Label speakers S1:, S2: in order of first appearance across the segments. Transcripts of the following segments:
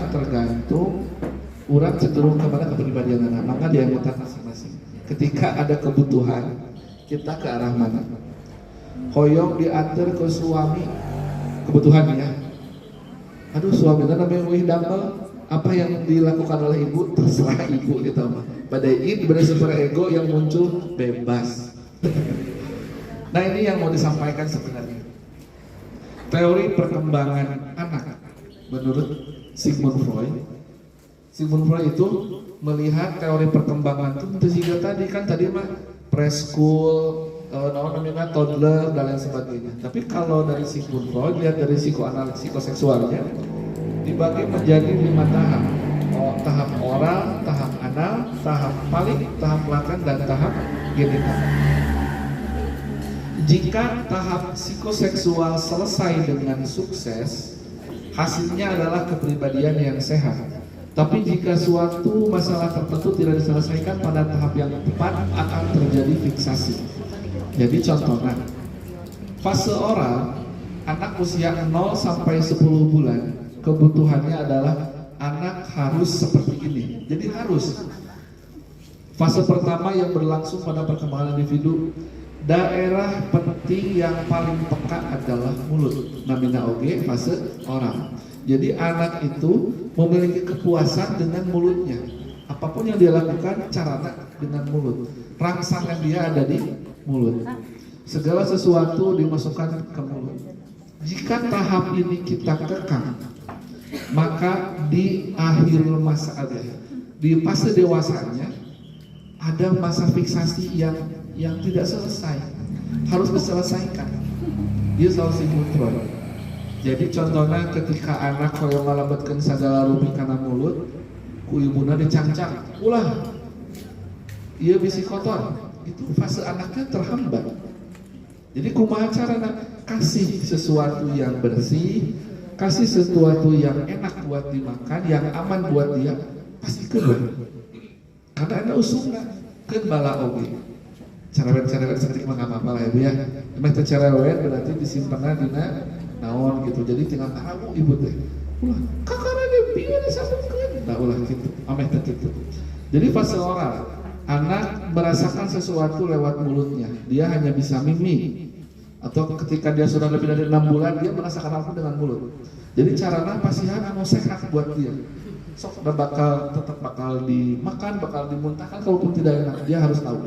S1: tergantung urang cenderung kepada kepribadian anak, maka dia yang masing-masing. Ketika ada kebutuhan, kita ke arah mana? Hoyong diantar ke suami, kebutuhan ya. Aduh suaminya namanya wih damel, apa yang dilakukan oleh ibu terserah ibu gitu mah. Pada ini benar super ego yang muncul bebas. Nah ini yang mau disampaikan sebenarnya. Teori perkembangan anak menurut Sigmund Freud itu melihat teori perkembangan itu sehingga tadi mah preschool, namanya toddler dan lain sebagainya. Tapi kalau dari Sigmund Freud lihat dari psikoanalisis psikoseksualnya dibagi menjadi 5 tahap. Tahap oral, tahap anal, tahap palik, tahap lakan, dan tahap genital. Jika tahap psikoseksual selesai dengan sukses, hasilnya adalah kepribadian yang sehat. Tapi jika suatu masalah tertentu tidak diselesaikan pada tahap yang tepat, akan terjadi fiksasi. Jadi contohnya, fase oral, anak usia 0 sampai 10 bulan, kebutuhannya adalah anak harus seperti ini. Jadi harus. Fase pertama yang berlangsung pada perkembangan individu, daerah penting yang paling peka adalah mulut. Namanya oge fase oral. Jadi anak itu memiliki kepuasan dengan mulutnya. Apapun yang dia lakukan, caranya dengan mulut. Rangsangan dia ada di mulut. Segala sesuatu dimasukkan ke mulut. Jika tahap ini kita kekang, maka di akhir masa di fase dewasanya ada masa fiksasi yang tidak selesai, harus diselesaikan. Dia selalu Sigmund Freud. Jadi contohnya ketika anak koyo ngalabatkeun sagala rupi kana mulut, ku ibuna dicangcang, ulah ieu bisi kotor. Itu fase anaknya terhambat. Jadi kumaha carana? Kasih sesuatu yang bersih, kasih sesuatu yang enak buat dimakan, yang aman buat dia, pasti keun. Karena ada usungna keun bala oge. Cerewet sedikit mah apa lah ya Bu ya. Emang teh cerewet berarti disimpanna dina naon gitu. Jadi tinggal karamu ibu teh. Ulah kakara ge pieu disambutkeun. Nah ulah gitu. Ameh teh kitu. Jadi fase oral, anak merasakan sesuatu lewat mulutnya. Dia hanya bisa mimi. Atau ketika dia sudah lebih dari 6 bulan, dia merasakan apa dengan mulut. Jadi caranya pasihan anu sehat buat dia. Sok tetap bakal dimakan, bakal dimuntahkan, kalaupun tidak enak, dia harus tahu.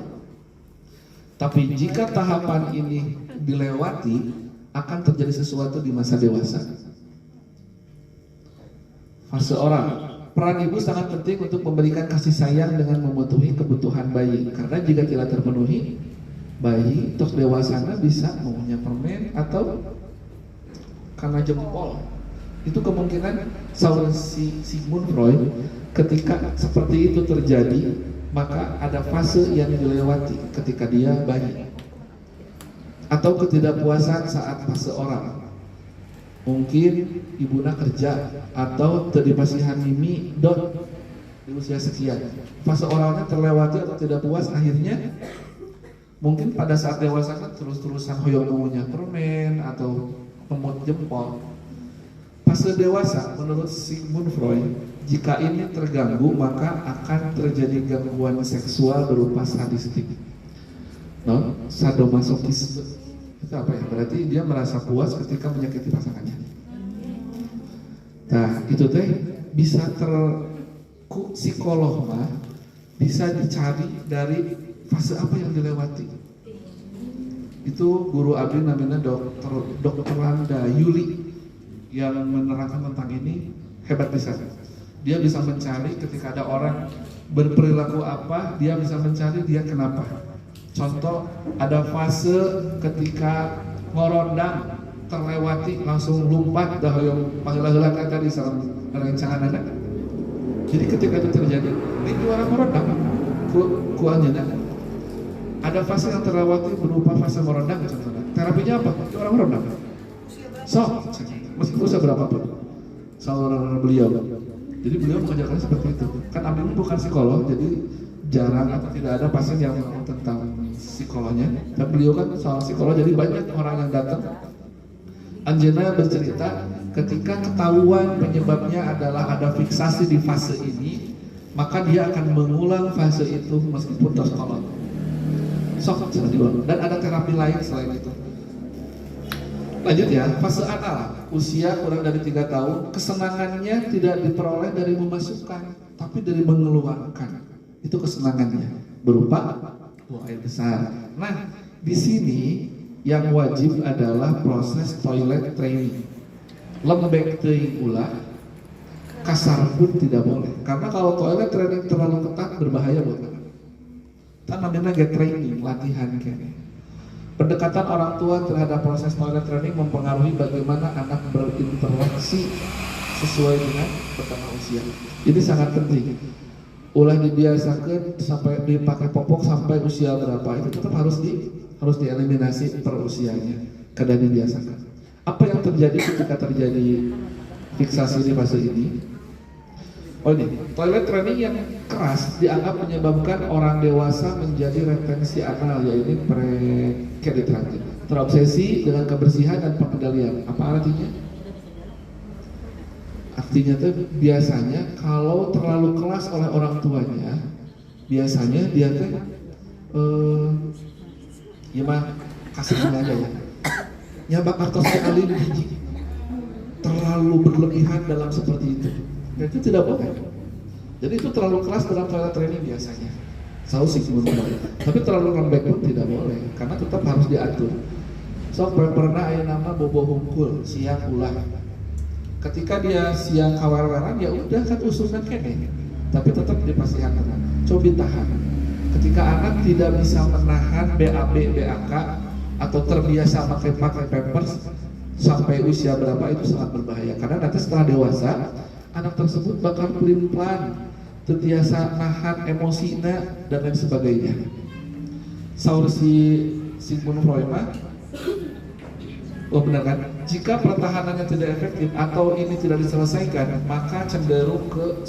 S1: Tapi jika tahapan ini dilewati, akan terjadi sesuatu di masa dewasa. Fase oral. Peran ibu sangat penting untuk memberikan kasih sayang dengan memenuhi kebutuhan bayi. Karena jika tidak terpenuhi, bayi tok dewasana bisa maunya permen atau karena jempol. Itu kemungkinan saur Sigmund Freud, ketika seperti itu terjadi, maka ada fase yang dilewati ketika dia bayi. Atau ketidakpuasan saat fase oral. Mungkin ibuna kerja atau terdipasihan mimi di usia sekian. Fase oralnya terlewati atau tidak puas, akhirnya mungkin pada saat dewasa kan terus-terusan hoyong maunya permen atau memot jempol. Fase dewasa menurut Sigmund Freud, jika ini terganggu maka akan terjadi gangguan seksual berupa sadistik, sadomasokisme. Itu apa ya? Berarti dia merasa puas ketika menyakiti pasangannya. Nah itu teh bisa psikolog mah bisa dicari dari fase apa yang dilewati. Itu guru abdi namanya Dr. Randa Yuli yang menerangkan tentang ini, hebat bisa. Dia bisa mencari ketika ada orang berperilaku apa, dia bisa mencari dia kenapa. Contoh, ada fase ketika ngorondang terlewati langsung lompat dah yang panggil-panggilan tadi salam rencangan anak. Jadi ketika itu terjadi, ini orang ngorondang kuahnya ada fase yang terlewati berupa fase merondang contohnya. Terapinya apa? Orang merondang. Sok, meskipun usia berapapun. Saudara beliau. Jadi beliau mengajarkan seperti itu. Kan Abdi bukan psikolog, jadi jarang atau tidak ada pasien yang tentang psikolognya. Dan beliau kan soal psikolog, jadi banyak orang yang datang Anjena bercerita ketika ketahuan penyebabnya adalah ada fiksasi di fase ini, maka dia akan mengulang fase itu meskipun terus kolot. Dan ada terapi lain selain itu. Lanjut ya, fase anal, usia kurang dari 3 tahun, kesenangannya tidak diperoleh dari memasukkan, tapi dari mengeluarkan. Itu kesenangannya, berupa buang air besar. Nah, di sini yang wajib adalah proses toilet training. Lembek teuing ulah, kasar pun tidak boleh. Karena kalau toilet training terlalu ketat berbahaya buat anak. Kita namanya get training, latihan kayaknya. Pendekatan orang tua terhadap proses toilet training mempengaruhi bagaimana anak berinteraksi sesuai dengan perkembangan usia. Ini sangat penting. Ulah dibiasakan sampai dipakai popok sampai usia berapa itu tetap harus dieliminasi per usianya. Kadang dibiasakan. Apa yang terjadi ketika terjadi fiksasi di fase ini? Oh ini, toilet training yang keras dianggap menyebabkan orang dewasa menjadi retensi anal, yaitu prekeditranti, terobsesi dengan kebersihan dan pengendalian. Apa artinya? Artinya tuh biasanya kalau terlalu keras oleh orang tuanya, biasanya dia tuh ya mah kasihnya aja ya. Nyabak artosnya alim biji. Terlalu berlebihan dalam seperti itu. Dan itu tidak boleh. Jadi itu terlalu keras dalam toilet training biasanya. Tapi terlalu lembek pun tidak boleh, karena tetap harus diatur. Pernah ada nama bobo hungkul, siang ulah. Ketika dia siang kawaran, ya udah kan usulan kene. Tapi tetap dipasihkan tenang. Coba tahan. Ketika anak tidak bisa menahan BAB, BAK atau terbiasa pakai pampers sampai usia berapa itu sangat berbahaya. Karena nanti setelah dewasa anak tersebut bakal pelin-pelan, terbiasa nahan emosinya dan lain sebagainya. Saur si Sigmund Freud, oh benar kan? Jika pertahanannya tidak efektif atau ini tidak diselesaikan, maka cenderung ke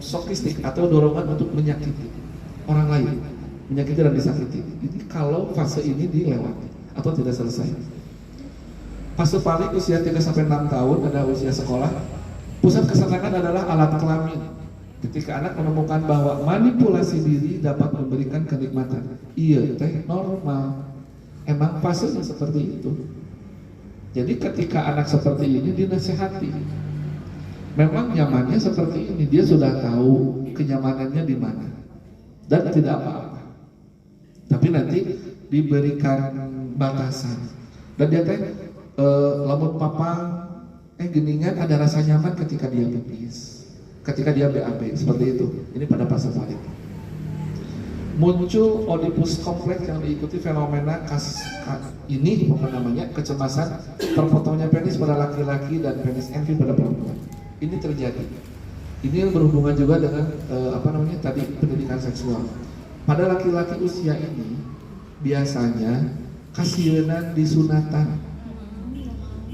S1: sokistik atau dorongan untuk menyakiti orang lain, menyakiti dan disakiti. Jadi kalau fase ini dilewati atau tidak selesai. Fase paling usia 3-6 tahun ada usia sekolah. Pusat kesenangan adalah alat kelamin. Ketika anak menemukan bahwa manipulasi diri dapat memberikan kenikmatan, iya teh normal. Emang fasenya seperti itu. Jadi ketika anak seperti ini dinasehati, memang nyamannya seperti ini, dia sudah tahu kenyamanannya di mana dan tidak apa-apa. Tapi nanti diberikan batasan. Dan dia teh lamun papang geningan ada rasa nyaman ketika dia pipis, ketika dia BAB, seperti itu. Ini pada fase balik. Muncul Oedipus kompleks yang diikuti fenomena ini namanya kecemasan terpotongnya penis pada laki-laki dan penis envy pada perempuan. Ini terjadi. Ini berhubungan juga dengan tadi pendidikan seksual. Pada laki-laki usia ini biasanya kasienan disunatan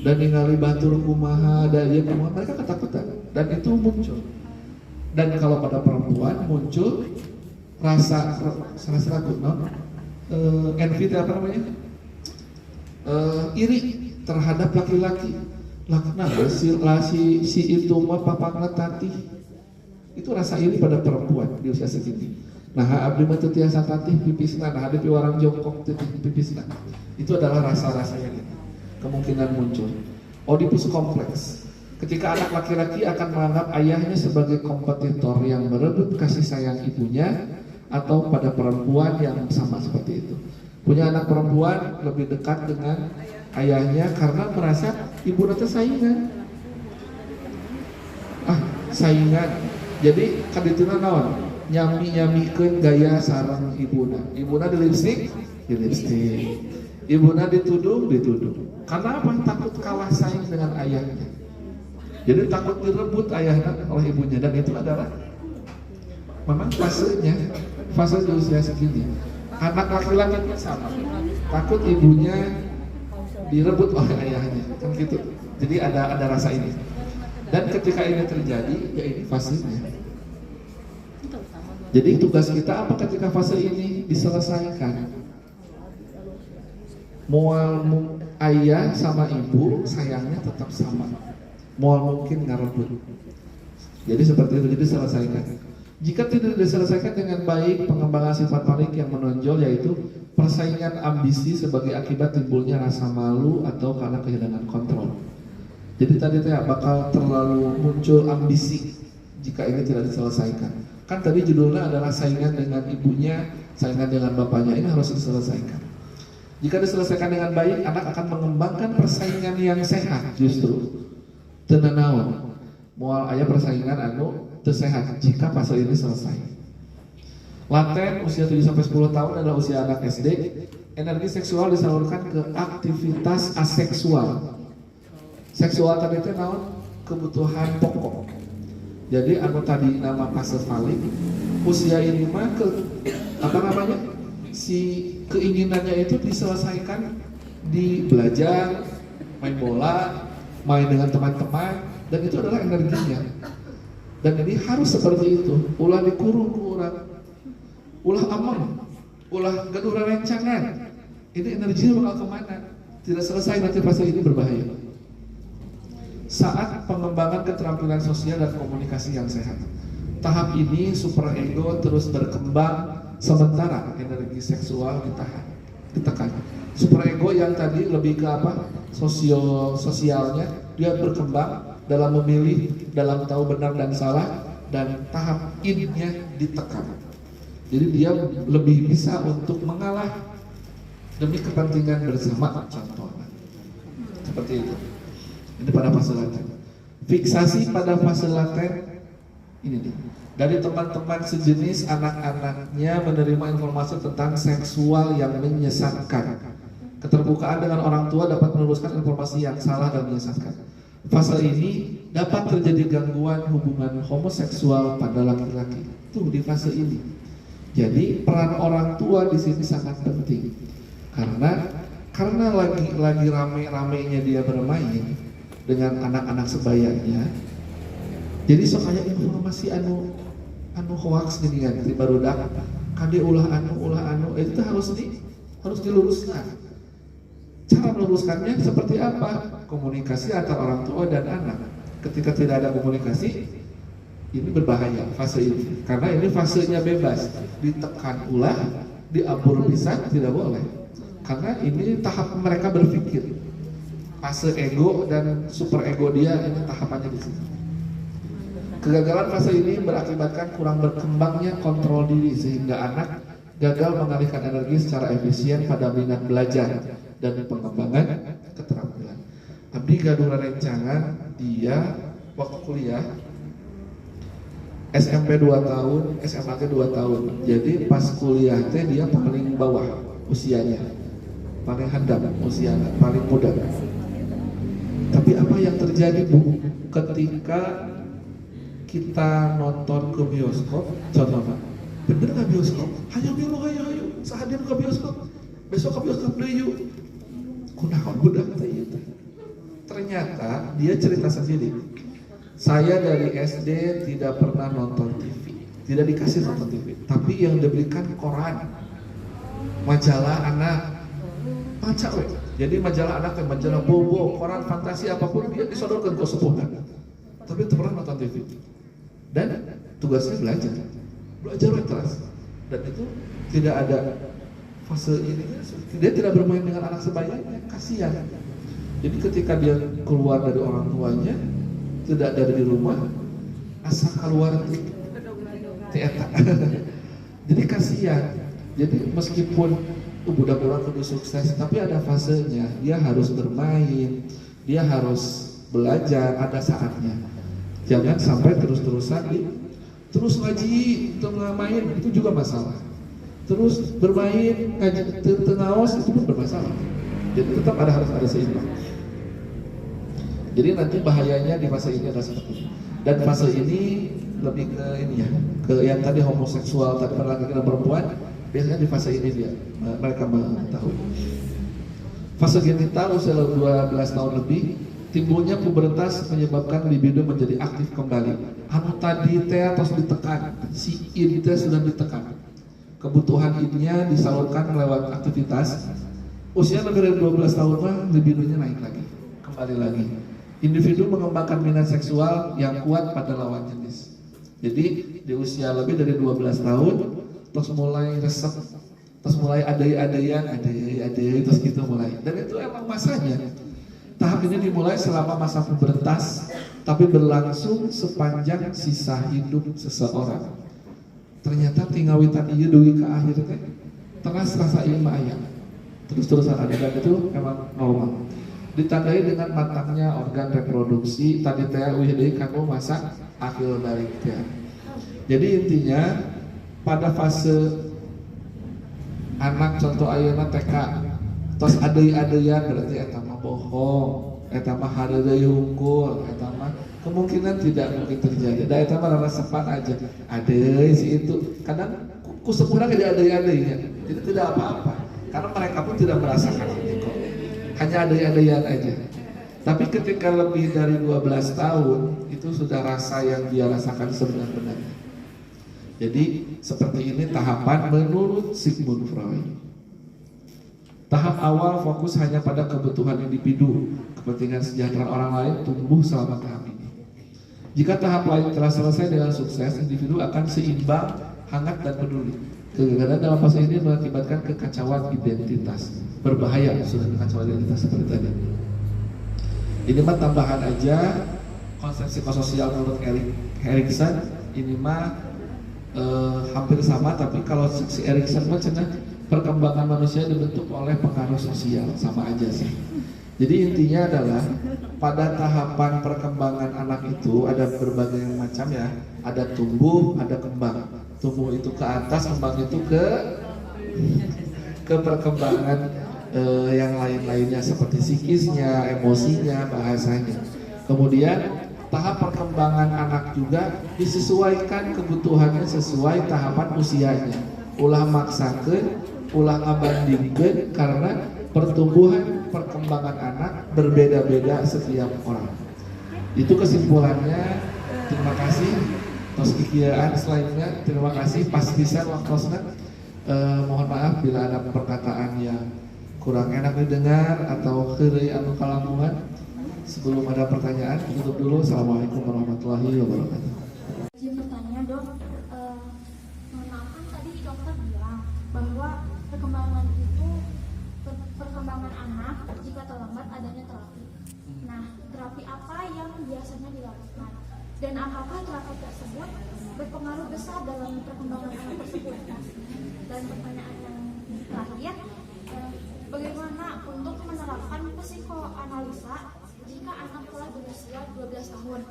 S1: dan ningali batur kumaha daya kumaha, mereka ketakutan dan itu muncul. Dan kalau pada perempuan muncul rasa ragu, envy apa namanya, iri terhadap laki-laki. Nah si itu mah papangna tatih, itu rasa iri pada perempuan di usia segini. Nah abdi mah teu tiasa tatih pipisna, nah hadipi orang jongkok tatih pipisna. Itu adalah rasa-rasa yang ini kemungkinan muncul. Oedipus kompleks. Ketika anak laki-laki akan menganggap ayahnya sebagai kompetitor yang merebut kasih sayang ibunya, atau pada perempuan yang sama seperti itu. Punya anak perempuan lebih dekat dengan ayahnya karena merasa ibu nanti saingan. Saingan. Jadi kadituna naon? Nyami-nyamikeun gaya sareng ibuna. Ibuna di lipstik, Ibuna ditudung. Karena apa? Takut kalah saing dengan ayahnya. Jadi takut direbut ayahnya oleh ibunya, dan itu adalah memang fase di usia segini. Anak laki-laki pun sama, takut ibunya direbut oleh ayahnya, kan gitu. Jadi ada rasa ini. Dan ketika ini terjadi, ya ini fasenya. Jadi tugas kita apa ketika fase ini diselesaikan? Moal ayah sama ibu sayangnya tetap sama. Moal mungkin ngarebut. Jadi seperti itu, jadi selesaikan. Jika tidak diselesaikan dengan baik, pengembangan sifat panik yang menonjol yaitu persaingan ambisi sebagai akibat timbulnya rasa malu atau karena kehilangan kontrol. Jadi tadi bakal terlalu muncul ambisi jika ini tidak diselesaikan. Kan tadi judulnya adalah saingan dengan ibunya, saingan dengan bapaknya, ini harus diselesaikan. Jika diselesaikan dengan baik, anak akan mengembangkan persaingan yang sehat justru. Tenanawan, moal ayah persaingan anu tersehat jika fase ini selesai. Laten usia 7-10 tahun adalah usia anak SD. Energi seksual disalurkan ke aktivitas aseksual. Seksual tadi itu naon? Kebutuhan pokok. Jadi anu tadi nama fase falik, usia ini mah si keinginannya itu diselesaikan di belajar, main bola, main dengan teman-teman, dan itu adalah energinya. Dan ini harus seperti itu. Ulah dikurung ku urang, ulah aman, ulah gaduh rencangan. Ini energinya bakal kemana? Tidak selesai, nanti fase ini berbahaya. Saat pengembangan keterampilan sosial dan komunikasi yang sehat, tahap ini superego terus berkembang sementara energi seksual ditekan. Superego yang tadi lebih ke apa? Sosialnya dia berkembang dalam memilih, dalam tahu benar dan salah, dan tahap innya ditekan. Jadi dia lebih bisa untuk mengalah demi kepentingan bersama, contohnya seperti itu. Ini pada fase laten. Fiksasi pada fase laten ini nih. Dari teman-teman sejenis, anak-anaknya menerima informasi tentang seksual yang menyesatkan. Keterbukaan dengan orang tua dapat meluruskan informasi yang salah dan menyesatkan. Fase ini dapat terjadi gangguan hubungan homoseksual pada laki-laki. Tuh di fase ini. Jadi peran orang tua di sini sangat penting. Karena lagi rame-ramenya dia bermain dengan anak-anak sebayanya. Jadi soalnya informasi anu hoax gini kan, barudak kade ulah anu itu harus diluruskan. Cara meluruskannya seperti apa? Komunikasi antara orang tua dan anak. Ketika tidak ada komunikasi, ini berbahaya fase ini. Karena ini fasenya bebas, ditekan ulah, diabur bisa tidak boleh. Karena ini tahap mereka berpikir. Fase ego dan super ego dia ini tahapannya di sini. Kegagalan fase ini berakibatkan kurang berkembangnya kontrol diri sehingga anak gagal mengalihkan energi secara efisien pada minat belajar dan pengembangan keterampilan. Abdi gaduh rencangan dia waktu kuliah SMP 2 tahun, SMA 2 tahun. Jadi pas kuliah teh dia paling bawah usianya, paling handap usianya, paling muda. Tapi apa yang terjadi Bu ketika kita nonton ke bioskop, contohnya, bener nggak bioskop? Hayo, sahadir ke bioskop, besok ke bioskop deh yuk. Kunaon budak teh. Ternyata dia cerita sendiri. Saya dari SD tidak pernah nonton TV, tidak dikasih nonton TV, tapi yang diberikan koran, majalah anak, macam jadi majalah anak dan majalah bobo, koran fantasi apapun dia disodorkan ke sepuhan. Tapi itu pernah nonton TV. Dan tugasnya belajar terus. Dan itu tidak ada fase ini, dia tidak bermain dengan anak sebayanya, kasihan. Jadi ketika dia keluar dari orang tuanya, tidak dari rumah, asa keluar itu teeta. Jadi kasihan. Jadi meskipun budak-budak kudu sukses, tapi ada fasenya, dia harus bermain, dia harus belajar, ada saatnya. Jangan sampai terus-terusan terus ngaji, tengah main itu juga masalah. Terus bermain, ngaji tenaos itu pun bermasalah. Jadi tetap harus ada seimbang. Jadi nanti bahayanya di fase ini adalah seperti ini. Dan fase ini lebih ke ini ya, ke yang tadi homoseksual, tadi laki-laki dan perempuan. Biasanya di fase ini dia mereka mengetahui. Fase genital usia 12 tahun lebih, timbulnya pubertas menyebabkan libido menjadi aktif kembali. Anu tadi teh terus ditekan, si in teh sudah ditekan. Kebutuhan innya disalurkan lewat aktivitas Usia lebih dari 12 tahun mah libidonya naik lagi, kembali lagi. Individu mengembangkan minat seksual yang kuat pada lawan jenis. Jadi di usia lebih dari 12 tahun terus mulai resep, terus mulai adai-adaian, terus gitu mulai. Dan itu emang masanya. Tahap ini dimulai selama masa pubertas, tapi berlangsung sepanjang sisa hidup seseorang. Ternyata tinggal witan ieu dugi ke akhir teh teras rasa ieu mah aya. Terus-terusan adegan itu memang normal. Ditandai dengan matangnya organ reproduksi, tadi teh euy deui kanggo masa akhir dari teh. Jadi intinya pada fase anak contoh ayeuna TK tos adei-adeian berarti eta mah bohong, eta mah hareureuy hungkul, eta mah kemungkinan tidak mungkin terjadi. Da eta mah resepan aja. Adei si itu kadang ku sepura tidak adei-adeinya. Tidak apa-apa. Karena mereka pun tidak merasakan itu kok. Hanya adei-adeian aja. Tapi ketika lebih dari 12 tahun itu sudah rasa yang dia rasakan sebenar-benarnya. Jadi seperti ini tahapan menurut Sigmund Freud. Tahap awal fokus hanya pada kebutuhan individu, kepentingan sejahtera orang lain tumbuh selama tahap ini. Jika tahap lain telah selesai dengan sukses, individu akan seimbang, hangat dan peduli. Kegagalan dalam fase ini mengakibatkan kekacauan identitas. Berbahaya sudah kekacauan identitas seperti tadi. Ini mah tambahan aja konsep psikososial menurut Erikson. Ini mah hampir sama, tapi kalau si Erikson mah cenah perkembangan manusia dibentuk oleh pengaruh sosial, sama aja sih. Jadi intinya adalah pada tahapan perkembangan anak itu ada berbagai macam ya, ada tumbuh, ada kembang. Tumbuh itu ke atas, kembang itu ke perkembangan yang lain-lainnya seperti psikisnya, emosinya, bahasanya. Kemudian tahap perkembangan anak juga disesuaikan kebutuhannya sesuai tahapan usianya. Ulah maksakeun, ulah ngabandingkeun karena pertumbuhan perkembangan anak berbeda-beda setiap orang. Itu kesimpulannya. Terima kasih. Tos kikieuan selainnya terima kasih pas pisan waktosna. Mohon maaf bila ada perkataan yang kurang enak didengar atau heureuy anu kalangungan. Sebelum ada pertanyaan, tutup dulu. Assalamualaikum warahmatullahi wabarakatuh.
S2: Izin bertanya dok, mohon maaf kan tadi dokter bilang bahwa perkembangan anak jika terlambat adanya terapi. Nah, terapi apa yang biasanya dilakukan? Dan apakah terapi tersebut berpengaruh besar dalam perkembangan anak tersebut? Dan pertanyaan yang terakhir, bagaimana untuk menerapkan psikoanalisa jika anak telah berusia 12 tahun?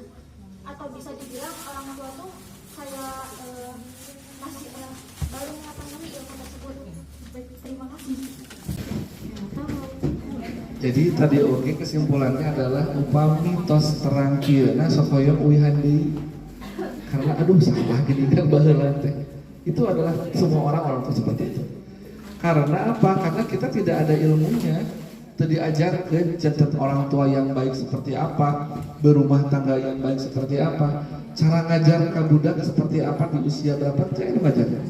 S2: Atau bisa dibilang orang tua tuh kayak masih baru mengetahui ilmu tersebut. Baik, terima kasih.
S1: Jadi tadi oke kesimpulannya adalah upami tos terang kieuna sok hoyong uihan deui. Karena aduh salah gini kan baheula teh. Itu adalah semua orang tuh seperti itu. Karena apa? Karena kita tidak ada ilmunya. Teu diajarkeun janten orang tua yang baik seperti apa, berumah tangga yang baik seperti apa, cara ngajar ka budak seperti apa di usia berapa, teu anu ngajarkeun.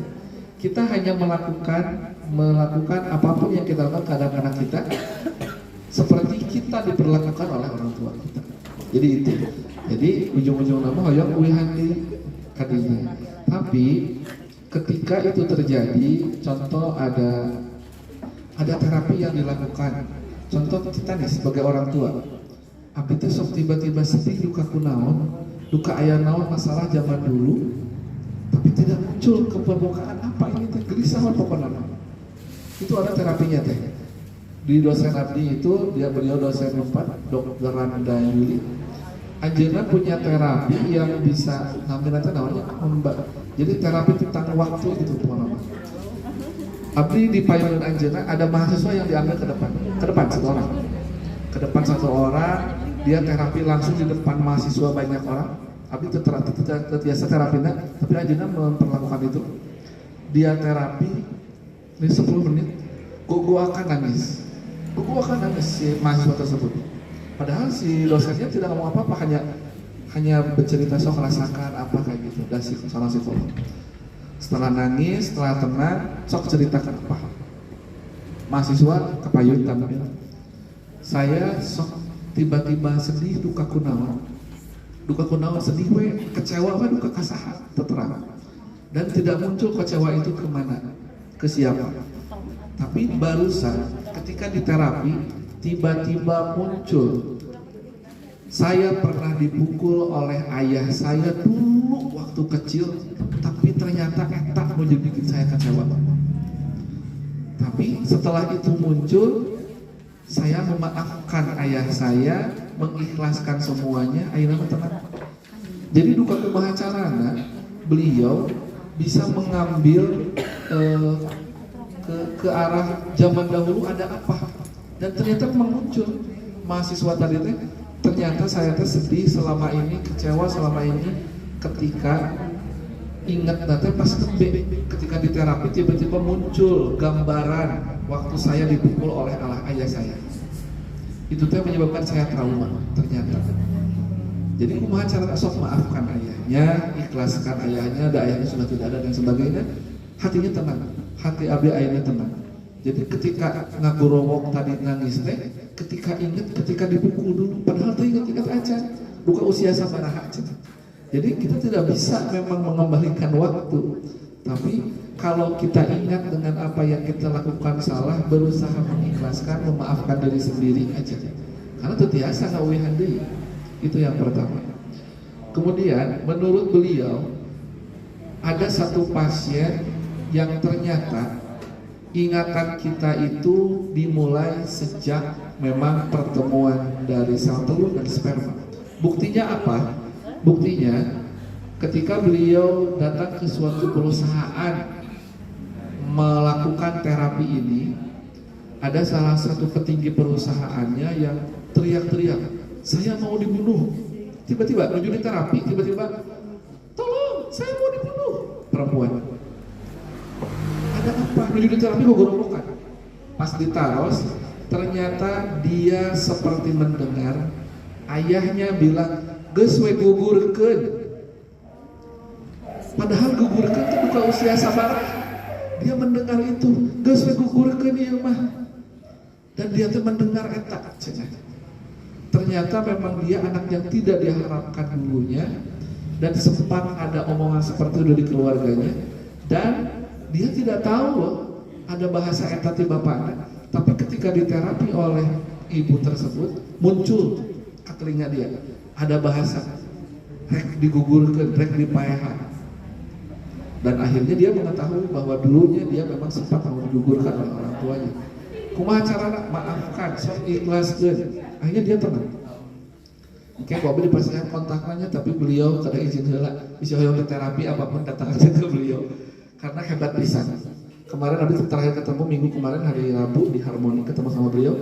S1: Kita hanya melakukan apapun yang kita lakukan kepada anak kita seperti kita diperlakukan oleh orang tua kita. Jadi itu. Jadi ujung-ujung nama hoyong uihan di kadinya. Tapi ketika itu terjadi, contoh ada terapi yang dilakukan. Contoh kita nih sebagai orang tua. Abi teh sok tiba-tiba sepi duka kunaon, duka aya naon masalah zaman dulu, tapi tidak muncul ke permukaan apa ini teh gelisah pokoknya. Itu ada terapinya teh. Di dosen abdi itu beliau dosen 4 Dr. Randa Yuli. Anjeunna punya terapi yang bisa ngambil nanti namanya jadi terapi tentang waktu gitu teman-teman. Abdi di payungan Anjeunna ada mahasiswa yang diambil ke depan satu orang, dia terapi langsung di depan mahasiswa banyak orang. Abdi terbiasa terapinya, tapi Anjeunna memperlakukan itu. Dia terapi ini 10 menit, gua akan nangis si mahasiswa tersebut. Padahal si dosennya tidak ngomong apa-apa, hanya bercerita sok rasakan apa kayak gitu. Dan seorang psikolog. Setelah nangis, setelah tenang, sok ceritakan apa. mahasiswa kepayutan. Saya sok tiba-tiba sedih duka kunaon sedih we kecewa we duka kasaha terang dan tidak muncul kecewa itu kemana ke siapa, tapi barusan ketika di terapi tiba-tiba muncul. Saya pernah dipukul oleh ayah saya dulu waktu kecil, tapi ternyata etak mau bikin saya kecewa. Tapi setelah itu muncul, saya memaafkan ayah saya, mengikhlaskan semuanya, akhirnya tenang. Jadi duka kumaha carana beliau bisa mengambil ke arah zaman dahulu ada apa, dan ternyata memang muncul mahasiswa tadi teh. Ternyata saya teh sedih selama ini, kecewa selama ini ketika ingat nanti pas ketika di terapi tiba-tiba muncul gambaran waktu saya dipukul oleh ayah saya. Itu teh menyebabkan saya trauma ternyata. Jadi kumaha cara sok maafkan ayahnya, ikhlaskan ayahnya, ada ayahnya sudah tidak ada dan sebagainya. Hatinya tenang, hati abdi ayahnya tenang. Jadi ketika ngagorowok tadi nangis teh, ketika ingat ketika dipukul dulu, padahal teh ingat aja duka usia sabaraha aja. Jadi kita tidak bisa memang mengembalikan waktu, tapi kalau kita ingat dengan apa yang kita lakukan salah, berusaha mengikhlaskan, memaafkan diri sendiri aja. Karena itu biasa ngawihan deui. Itu yang pertama. Kemudian menurut beliau ada satu pasien yang ternyata ingatan kita itu dimulai sejak memang pertemuan dari sel telur dan sperma. Buktinya apa? Buktinya ketika beliau datang ke suatu perusahaan melakukan terapi ini, ada salah satu petinggi perusahaannya yang teriak-teriak, saya mau dibunuh. Tiba-tiba menuju di terapi, tiba-tiba, tolong, saya mau dibunuh. Perempuan. Ada apa? Menuju di terapi gogorokan. Pas ditaros, ternyata dia seperti mendengar ayahnya bilang, geus we gugurkeun. Padahal gugurkeun itu bukan usia sabaraha. Dia mendengar itu, geus we gugurkeun ieu mah. Dan dia tuh mendengar eta. Ternyata memang dia anak yang tidak diharapkan dulunya, dan sempat ada omongan seperti itu di keluarganya, dan dia tidak tahu loh ada bahasa eta ti bapakna. Tapi ketika diterapi oleh ibu tersebut, muncul ke telinga dia ada bahasa rek digugurkeun, rek dipaehan. Dan akhirnya dia mengetahui bahwa dulunya dia memang sempat mau digugurkan oleh orang tuanya. Kumaha carana? Maafkan, sok ikhlaskeun. Akhirnya dia tenang. Oke, Bobi dipastikan kontaknya, tapi beliau kada izin heula. Bisa hoyong ke terapi apapun datang aja ke beliau. Karena hebat pisan. Kemarin habis terakhir ketemu minggu kemarin hari Rabu di Harmoni ketemu sama beliau,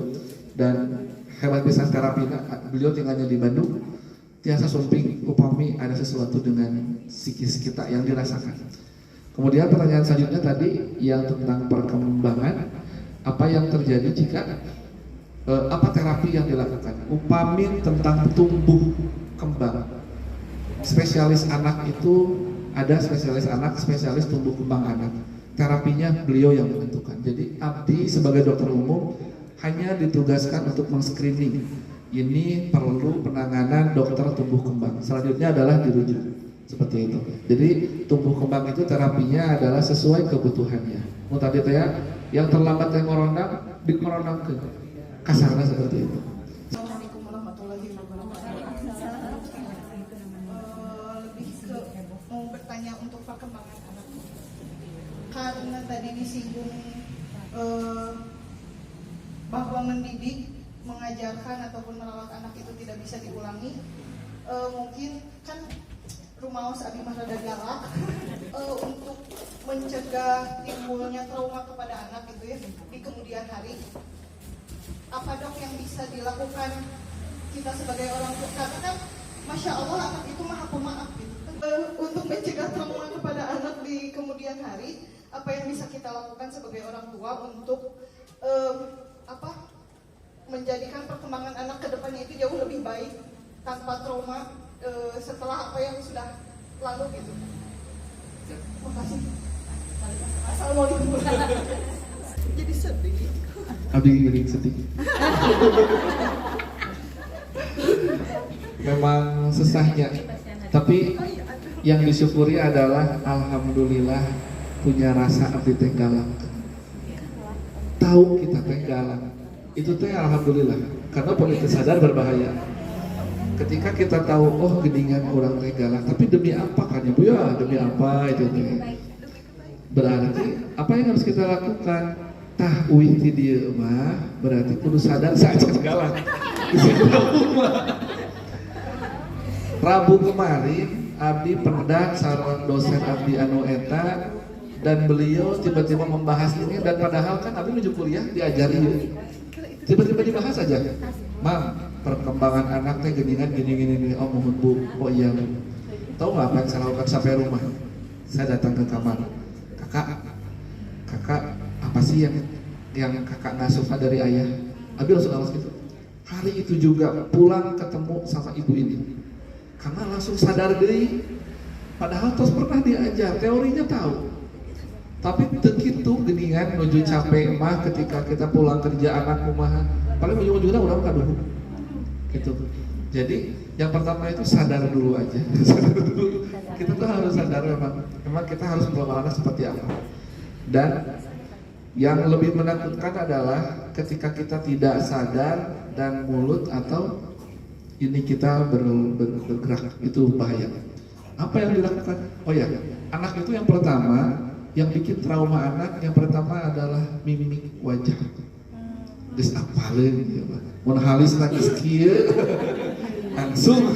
S1: dan hebat pisan terapinya. Beliau tinggalnya di Bandung. Tiasa sumping upami ada sesuatu dengan psikis kita yang dirasakan. Kemudian pertanyaan selanjutnya tadi yang tentang perkembangan, apa yang terjadi jika apa terapi yang dilakukan? Upami tentang tumbuh kembang. Spesialis anak itu ada spesialis anak, spesialis tumbuh kembang anak. Terapinya beliau yang menentukan. Jadi abdi sebagai dokter umum hanya ditugaskan untuk meng-screening. Ini perlu penanganan dokter tumbuh kembang. Selanjutnya adalah dirujuk. Seperti itu. Jadi tumbuh kembang itu terapinya adalah sesuai kebutuhannya. Mau tadi teh yang terlambat yang ngorondang dikorondangkeun. Kasarnya seperti itu.
S3: Assalamualaikum warahmatullahi wabarakatuh. Lebih ke mau bertanya untuk perkembangan anak. Karena tadi disinggung bahwa mendidik, mengajarkan ataupun merawat anak itu tidak bisa diulangi. Mungkin kan rumaos abi mah rada galak untuk mencegah timbulnya trauma kepada anak gitu ya di kemudian hari. Apa dok yang bisa dilakukan kita sebagai orang tua? Karena kan Masya Allah anak itu maha pemaaf gitu. Untuk mencegah trauma kepada anak di kemudian hari, apa yang bisa kita lakukan sebagai orang tua untuk menjadikan perkembangan anak ke depannya itu jauh lebih baik tanpa trauma setelah apa yang sudah lalu gitu. Terima kasih. Assalamualaikum. Jadi sedih.
S1: Abdi geuning sedih. Memang sesahnya, tapi yang disyukuri adalah alhamdulillah punya rasa abdi teh galak. Tahu kita teh galak. Itu teh alhamdulillah. Karena politik sadar berbahaya. Ketika kita tahu oh geningan orang teh galak, tapi demi apa kan ya Bu ya? Demi apa itu teh? Berarti apa yang harus kita lakukan? Tah uih ti dieu mah berarti kudu sadar saja galak. Rabu kemarin Abdi pendak sareng dosen Abdi anu eta dan beliau tiba-tiba membahas ini dan padahal kan Abdi menuju kuliah diajari tiba-tiba dibahas aja. Mam, perkembangan anak teh geningan gini oh mohon Bu. Oh iya Bu. Tahu nggak apa yang saya lakukan sampai rumah? Saya datang ke kamar. Kakak apa sih yang kakak nggak suka dari ayah? Abdi langsung alas gitu. Hari itu juga pulang ketemu sama ibu ini. Karena langsung sadar deh, padahal terus pernah diajar, teorinya tahu. Tapi begitu geningan menuju capek mah ketika kita pulang kerja anak rumah, paling ujung-ujungnya udah kaduh. Gitu. Jadi yang pertama itu sadar dulu aja. Sadar dulu. Kita tuh harus sadar memang kita harus mengelola seperti apa. Dan yang lebih menakutkan adalah ketika kita tidak sadar dan mulut atau ini kita bergerak, itu bahaya. Apa yang dilakukan? Oh ya, anak itu yang pertama, yang bikin trauma anak, yang pertama adalah mimik wajah. Geus apaleun ieu mah. Mun halis lagi kieu langsung.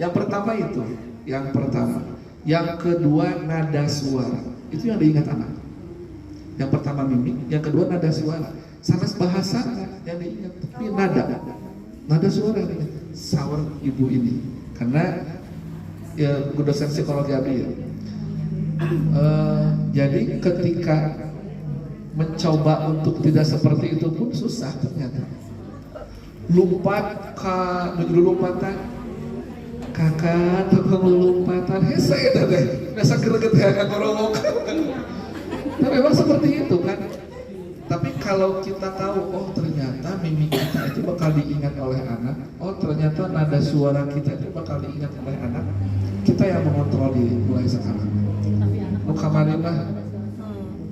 S1: Yang pertama itu, yang pertama. Yang kedua nada suara. Itu yang diingat anak. Yang pertama mimik, yang kedua nada suara. Sanes bahasa yang diingat, tapi nada suara yang diingat. Sawer ibu ini karena ya dosen psikologi Abi ya. Jadi ketika mencoba untuk tidak seperti itu pun susah ternyata. Lompatan kakak tukang lompatan hese eta teh nasa greget ya ngorongok. Nah memang seperti itu kan. Tapi kalau kita tahu, oh ternyata mimik kita itu bakal diingat oleh anak, oh ternyata nada suara kita itu bakal diingat oleh anak, kita yang mengontrol diri mulai sekarang. Kemarin mah,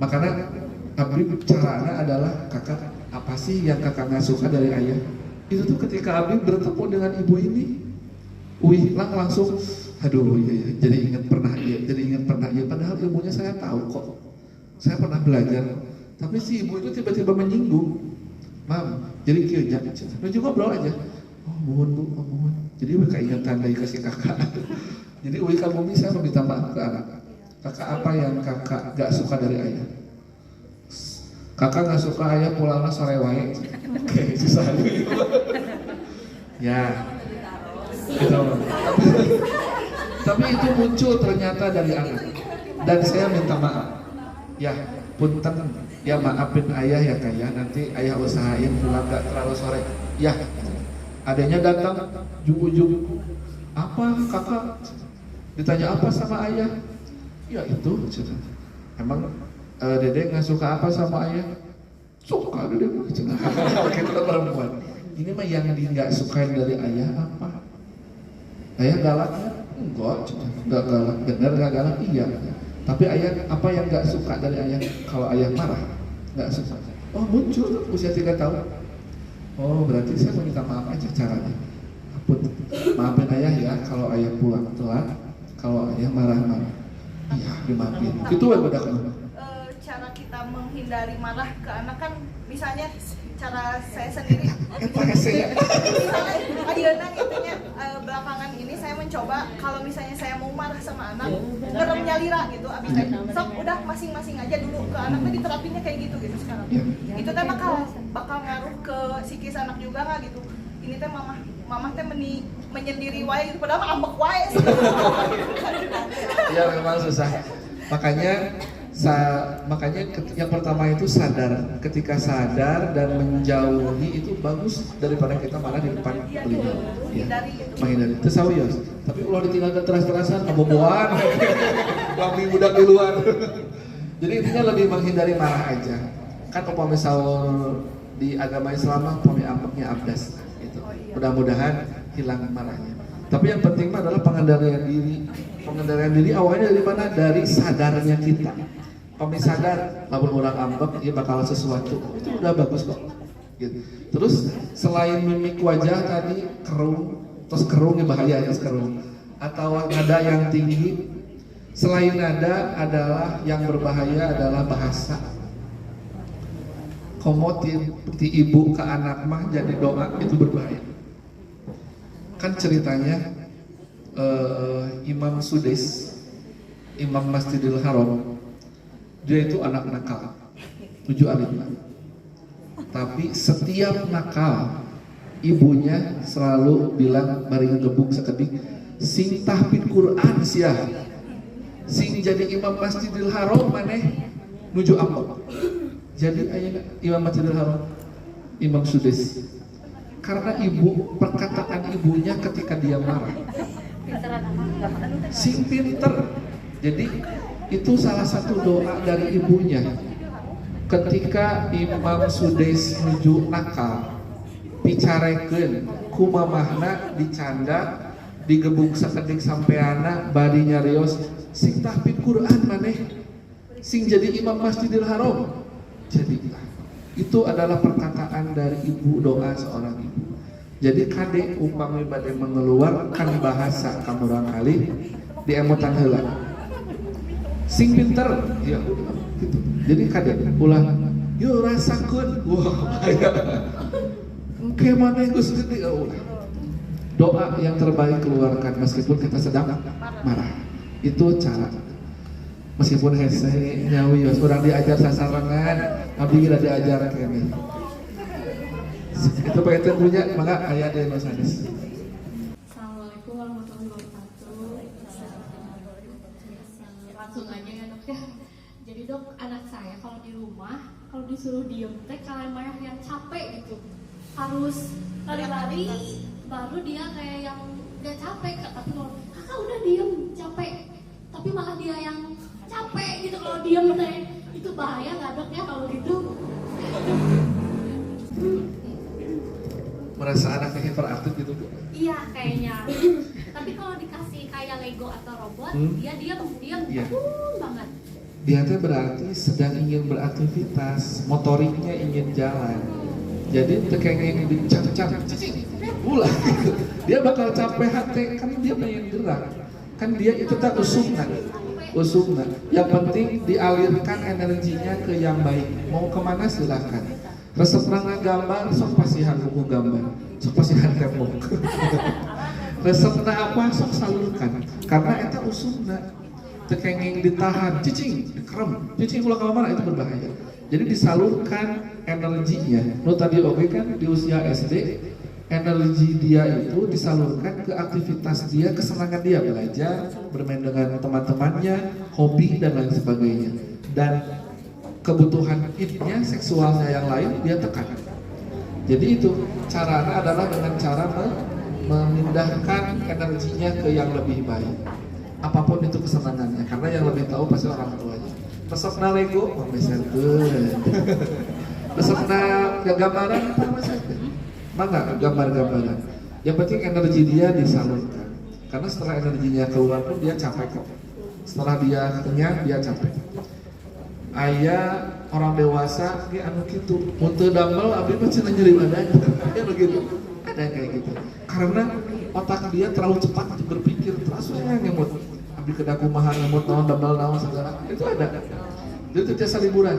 S1: makanya Abdi caranya adalah kakak apa sih yang kakak nggak suka dari ayah? Itu tuh ketika Abdi bertemu dengan ibu ini, langsung, aduh iya, jadi ingat pernah iya, padahal ilmunya saya tahu kok, saya pernah belajar. Tapi si ibu itu tiba-tiba menyinggung, Mam, jadi kieu nya, lu juga ngobrol aja. Oh, mohon Bu, oh, mohon. Jadi mereka ingatkan dari kasih kakak. Jadi uwi kamu bisa meminta maaf ke anak. Kakak apa yang kakak gak suka dari ayah? Kakak gak suka ayah pulangnya sore wae. Oke, susah. Ya. Gitu. Tapi itu muncul ternyata dari anak. Dan saya minta maaf. Ya, punten. Ya maafin ayah ya kayak nanti ayah usahain pulang gak terlalu sore. Ya, adanya datang ujung-ujung. Apa kakak? Ditanya apa sama ayah? Ya itu, emang dede nggak suka apa sama ayah? Suka dede mah, kita perempuan. Ini mah yang nggak sukain dari ayah apa? Ayah galaknya? Enggak, nggak galak. Bener nggak galak? Iya. Tapi ayah apa yang nggak suka dari ayah? Kalau ayah marah, nggak suka. Oh muncul usia 3 tahun. Oh berarti saya meminta maaf aja caranya. Maafin ayah ya kalau ayah pulang telat, kalau ayah marah-marah. Iya dimaafin. Itu yang beda kan.
S3: Cara kita menghindari marah ke anak kan misalnya cara saya sendiri.
S1: Saya.
S3: Ayeuna gitunya belakangan ini saya mencoba kalau misalnya saya mau marah sama anak, ngerem nyalira gitu, abis sok udah masing-masing aja dulu ke anaknya diterapinnya kayak gitu sekarang. Itu teh bakal ngaruh ke psikis anak juga nggak gitu. Ini teh mama teh menyendiri wae gitu padahal ambek wae.
S1: Ya memang susah. Makanya yang pertama itu sadar. Ketika sadar dan menjauhi itu bagus daripada kita malah di depan beliau. Ya, menghindari. Itu sawios. Tapi kalau ditinggalkan teras-terasan kebobohan, lami budak di luar. Jadi intinya lebih menghindari marah aja. Kan umpama misal di agama Islam pami ambeknya abdas gitu. Mudah-mudahan hilang marahnya. Tapi yang penting mah adalah pengendalian diri. Pengendalian diri awalnya dari mana? Dari sadarnya kita. Kami sadar, lamun orang ambek, ya bakal sesuatu. Itu udah bagus kok. Gitu. Terus selain mimik wajah tadi kerung, terus kerung ya bahaya ya kerung. Atau nada yang tinggi. Selain nada adalah yang berbahaya adalah bahasa. Komo ti ibu ke anak mah jadi doa itu berbahaya. Kan ceritanya Imam Sudais, Imam Masjidil Haram, dia itu anak nakal, 7 anak. Tapi setiap nakal, ibunya selalu bilang bari ngegebuk sekedik, sing tahfid Quran sia, sing jadi Imam Masjidil Haram maneh nuju ambek. Jadi ayeuna Imam Masjidil Haram, Imam Sudais. Karena perkataan ibunya ketika dia marah. Sing pinter. Jadi itu salah satu doa dari ibunya. Ketika Imam Sudais nuju nakal, picarekeun ku mamahna dicanda, digebuk sakedik sampeana bari nyarios sing tahfid Quran maneh, sing jadi Imam Masjidil Haram. Jadi itu adalah perkataan dari ibu, doa seorang ibu. Jadi kade upami bade mengeluarkan bahasa kamu barangkali di emotan heula. Sing pinter, ya gitu. Jadi kade ulah, yo rasakeun, wah engke maneh geus gede ulah. Doa yang terbaik keluarkan meskipun kita sedang marah. Itu cara. Meskipun hese nyawi orang diajar sasarangan, abdi kira diajar kene. Itu pakai tentunya maka ayat dari Mas Hanis.
S4: Assalamualaikum warahmatullahi wabarakatuh. Langsung aja ya dok ya. Jadi dok, anak saya kalau di rumah kalau disuruh diem teh kalian marah yang capek gitu, harus lari-lari baru dia kayak yang gak capek. Tapi kalau kakak udah diem capek, tapi malah dia yang capek gitu kalau diem teh. Itu bahaya nggak dok ya kalau gitu?
S1: Merasa anaknya hiperaktif gitu Bu?
S4: Iya kayaknya. Tapi kalau dikasih kayak Lego atau robot, dia diam
S1: Iya.
S4: banget.
S1: Dia teh berarti sedang ingin beraktivitas, motoriknya ingin jalan. Jadi tekengnya ingin dicang-cang, cicing, ulah gitu. Dia bakal capek hati, kan dia pengen gerak. Kan dia itu tak usumna. Yang penting dialirkan energinya ke yang baik. Mau kemana silahkan. Resep rangga gambar, sok pasihan buku gambar, sok pasihan kemuk. Resepna apa, sok salurkan. Karena eta usumna. Tekenging ditahan, cicing, dikerem, cicing ulah kamar itu berbahaya. Jadi disalurkan energinya. No tadi oke kan di usia SD, energi dia itu disalurkan ke aktivitas dia, kesenangan dia belajar, bermain dengan teman-temannya, hobi dan lain sebagainya. Dan kebutuhan intinya seksualnya yang lain dia tekan. Jadi itu caranya adalah dengan cara memindahkan energinya ke yang lebih baik. Apapun itu kesenangannya, karena yang lebih tahu pasti orang tuanya. Resepna Lego, memesankeun. Resepna gambaran, apa saja. Mana gambar-gambaran. Yang penting energi dia disalurkan. Karena setelah energinya keluar pun dia capek kok. Setelah dia kenyang dia capek. Ayah orang dewasa dia anu gitu. Muntah damel abdi mah cenah nyeri badan. Ya begitu. Ada kayak gitu. Karena otak dia terlalu cepat untuk berpikir, terus ngemut. Abdi kedah kumaha ngemut naon damel naon segala. Itu ada. Itu jasa liburan.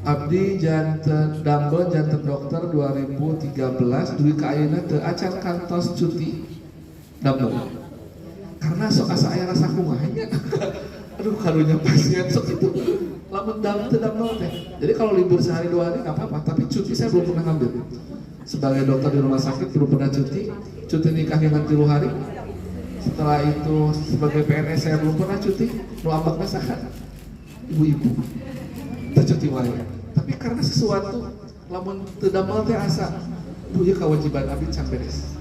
S1: Abdi janten dambel janten dokter 2013 duit ka ayeuna teu acan kantos cuti dambel. Karena sok asa aya rasa kumahanya. Aduh karunya pasien sok itu. Lamun dambel teh. Jadi kalau libur sehari 2 hari enggak apa-apa, tapi cuti saya belum pernah ngambil. Sebagai dokter di rumah sakit belum pernah cuti nikah yang 3 hari. Setelah itu sebagai PNS saya belum pernah cuti, nu ambakna saha? Ibu-ibu. Cuti wae. Tapi karena sesuatu lamun teu damel teh asa bu ieu kewajiban abdi can beres.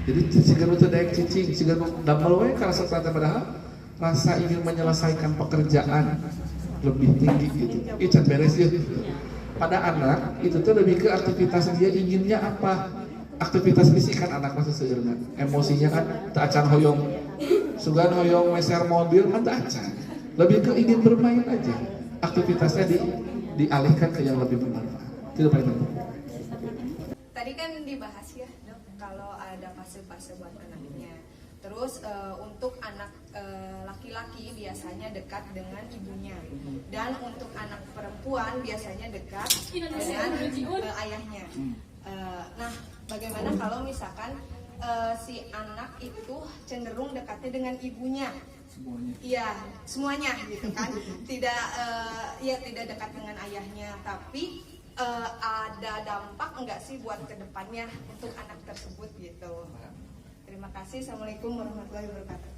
S1: Jadi siga nu teu daek cicing, siga nu damel wae karena sesuatu padahal rasa ingin menyelesaikan pekerjaan lebih tinggi gitu. Can beres ya. Pada anak itu tuh lebih ke aktivitas dia inginnya apa. Aktivitas fisik kan anak masih seurna. Emosinya kan tak acan hoyong. Sugan hoyong meser mobil kan tak acan. Lebih ke ingin bermain aja. Aktivitasnya dialihkan ke yang lebih bermanfaat. Itu paling penting.
S5: Tadi kan dibahas ya dok, kalau ada fase-fase buat anaknya. Terus untuk anak laki-laki biasanya dekat dengan ibunya, dan untuk anak perempuan biasanya dekat dengan ayahnya. Nah, bagaimana kalau misalkan si anak itu cenderung dekatnya dengan ibunya? Iya, semuanya gitu kan. Tidak tidak dekat dengan ayahnya, tapi ada dampak enggak sih buat kedepannya untuk anak tersebut gitu. Terima kasih. Assalamualaikum warahmatullahi wabarakatuh.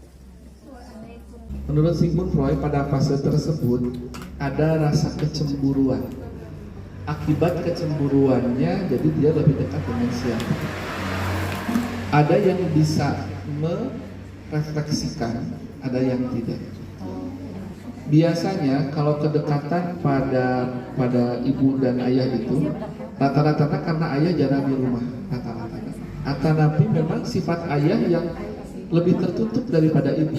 S1: Menurut Sigmund Freud, pada fase tersebut ada rasa kecemburuan. Akibat kecemburuannya, jadi dia lebih dekat dengan siapa. Ada yang bisa merefleksikan, ada yang tidak. Biasanya kalau kedekatan pada ibu dan ayah itu rata-rata karena ayah jarang di rumah, rata-rata. Tapi memang sifat ayah yang lebih tertutup daripada ibu.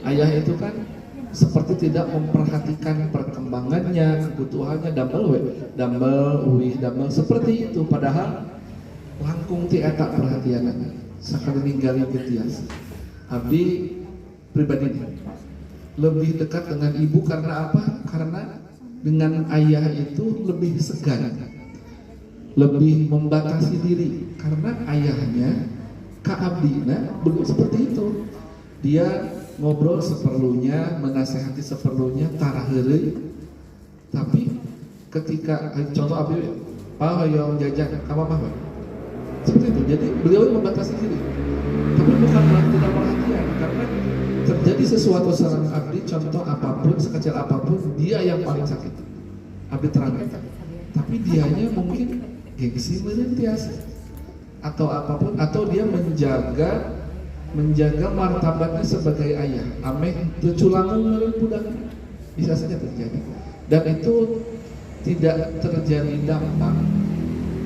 S1: Ayah itu kan seperti tidak memperhatikan perkembangannya, kebutuhannya, damel seperti itu. Padahal langkung ti eta perhatiannya, sakali ninggali getias. Abdi pribadi lebih dekat dengan ibu karena apa? Karena dengan ayah itu lebih segan, lebih membatasi diri, karena ayahnya Kak Abdina belum seperti itu. Dia ngobrol seperlunya, menasehati seperlunya, taraheri. Tapi ketika contoh Abdi, Pak hoyong jajan, kamu apa? Seperti itu. Jadi beliau membatasi diri. Tapi bukan berarti tidak perhatian, karena terjadi sesuatu sama Abdi, contoh apapun, sekecil apapun, dia yang paling sakit. Abdi terang. Tapi dianya mungkin gengsi menentiasa atau apapun, atau dia menjaga martabatnya sebagai ayah. Ameh tuculangu meureun budak, bisa saja terjadi. Dan itu tidak terjadi dampak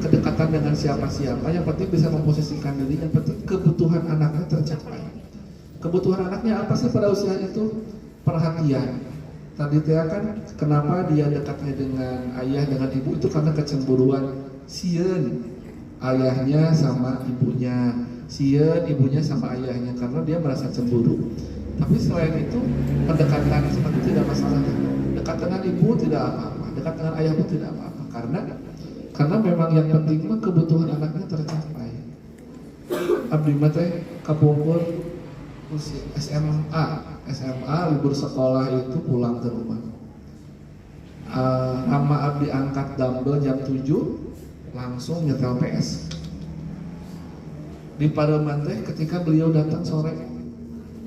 S1: kedekatan dengan siapa-siapa. Yang penting bisa memposisikan diri, yang penting kebutuhan anaknya tercapai. Kebutuhan anaknya apa sih pada usia itu? Perhatian. Tadi Tia kan kenapa dia dekatnya dengan ayah, dengan ibu itu karena kecemburuan. Sieun ayahnya sama ibunya, sieun ibunya sama ayahnya, karena dia merasa cemburu. Tapi selain itu pendekatan seperti itu tidak masalah. Dekat dengan ibu tidak apa-apa, dekat dengan ayah pun tidak apa-apa, karena memang yang penting mah kebutuhan anaknya tercapai. Abdi mah teh kapungkur SMA libur sekolah itu pulang ke rumah. Ama Abdi angkat dumbbell jam 7, langsung nyetel PS. Di Pademan teh ketika beliau datang sore,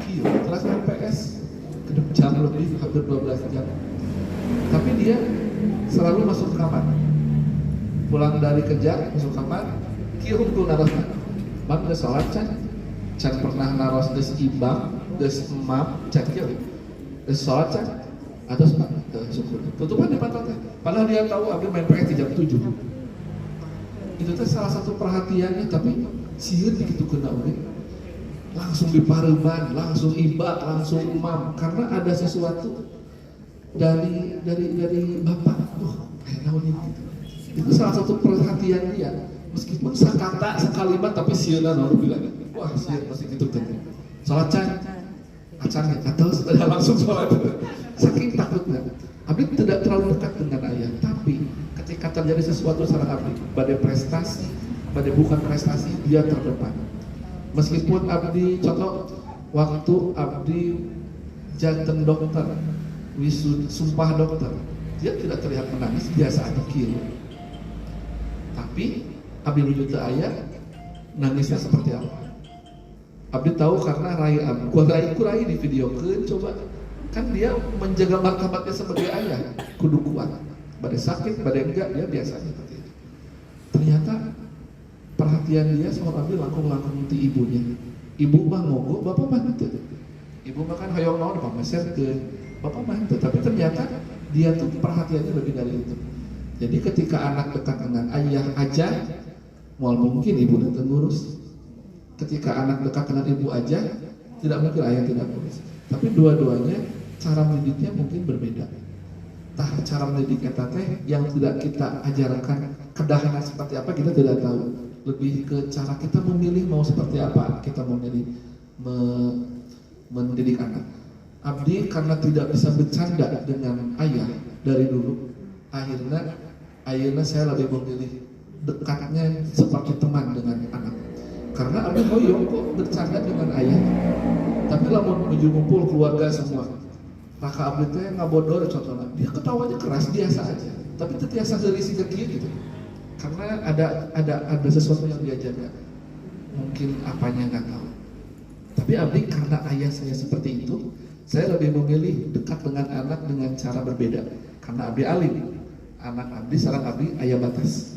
S1: iya telah main PS, kedep jam lebih, hampir 12 jam. Tapi dia selalu masuk kamar. Pulang dari kerja masuk kamar, kieu hungkul naros. Bang geus salat can pernah naros geus ibang, geus emap, can kieu. Geus salat can atas Pak, syukur. Tutupan di pantat teh. Padahal dia tahu Abdi main PS di jam 7. Itu teh salah satu perhatiannya, tapi sieun begitu kena urang. Langsung dipareban, langsung ibak, langsung emam, karena ada sesuatu dari bapak. Naon gitu. Itu salah satu perhatian dia. Meskipun sakata, sekalimat, tapi sieuna naon bilang, wah sieun pasti gitu teh. Salat can, acan atau sudah langsung salat. Saking takutnya. Abdi tidak terlalu dekat dengan ayah, tapi ketika terjadi sesuatu sama Abdi, badai prestasi, badai bukan prestasi, dia terdepan. Meskipun Abdi, contoh waktu Abdi janten dokter, sumpah dokter, dia tidak terlihat menangis, biasa aja kieu. Tapi Abdi menuju ke ayah, nangisnya seperti apa? Abdi tahu karena rai Abdi, kurai di video coba. Kan dia menjaga martabatnya sebagai ayah, kudu kuat. Badai sakit, badai enggak, dia biasa seperti itu. Ternyata perhatian dia sama Abdi langkung ti ibunya. Ibu mah ngogok, bapak mah gitu. Ibu mah kan hoyong naon pameserkeun, bapak bantu, tapi ternyata dia tuh perhatiannya lebih dari itu. Jadi ketika anak dekat dengan ayah aja, mal mungkin ibu datang ngurus. Ketika anak dekat dengan ibu aja, tidak mungkin ayah tidak ngurus. Tapi dua-duanya cara mendidiknya mungkin berbeda. Cara mendidik eta teh yang tidak kita ajarkan kedahanan seperti apa kita tidak tahu. Lebih ke cara kita memilih mau seperti apa kita mau mendidik anak. Abdi karena tidak bisa bercanda dengan ayah dari dulu, akhirnya saya lebih memilih dekatnya seperti teman dengan anak. Karena abdi hoyong kok bercanda dengan ayah, tapi lamun menuju ngumpul keluarga semua, raka abdi teh ngabodor contohnya, dia ketawanya keras biasa aja, tapi tetiasa dari si kecil gitu. Karena ada sesuatu yang dia jaga, mungkin apanya nggak tahu. Tapi abdi karena ayah saya seperti itu, saya lebih memilih dekat dengan anak dengan cara berbeda. Karena abdi alim, anak abdi sareng abdi aya batas.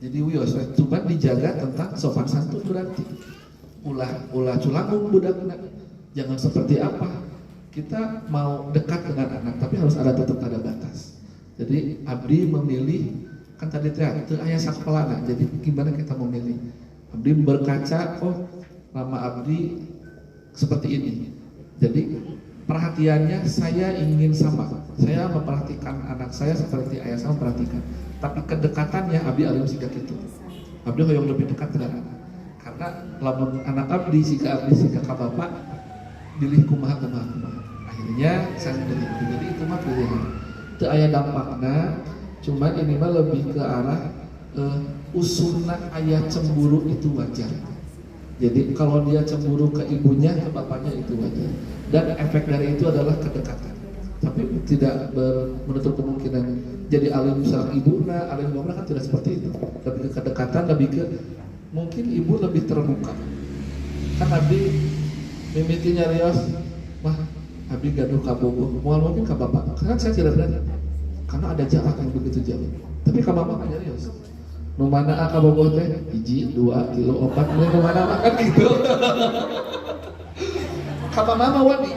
S1: Jadi wios cuma dijaga tentang sopan santun berarti. Ulah culangung budakna. Jangan seperti apa. Kita mau dekat dengan anak tapi harus tetap ada batas. Jadi abdi memilih kan tadi teh aya sakepelana. Jadi gimana kita memilih? Abdi berkaca, oh lama abdi seperti ini. Jadi perhatiannya saya ingin sama. Saya memperhatikan anak saya seperti ayah saya memperhatikan. Tapi kedekatannya abdi alim siga kitu. Abdi hoyong lebih dekat dengan anak. Karena lamun anak abdi siga ka bapak pilih kumaha. Akhirnya saya pilih. Jadi itu mah pilihan. Teu aya dampakna, cuman ini mah lebih ke arah usulna ayah cemburu itu wajar. Jadi kalau dia cemburu ke ibunya, ke bapaknya itu wajar. Dan efek dari itu adalah kedekatan. Tapi tidak menutup kemungkinan jadi alim sareng ibuna, alim bapakna kan tidak seperti itu. Lebih ke kedekatan, lebih ke mungkin ibu lebih terbuka. Kan abdi mimiti nyarios, mah abdi gaduh ka bogoh, moal mungkin ka bapak. Kan saya tidak berani. Karena ada jarak yang begitu jauh. Tapi ka mama kan nyarios. Nu mana ka bogoh teh 1, 2 kilo 4 nu mana kan gitu. Ka mama wani.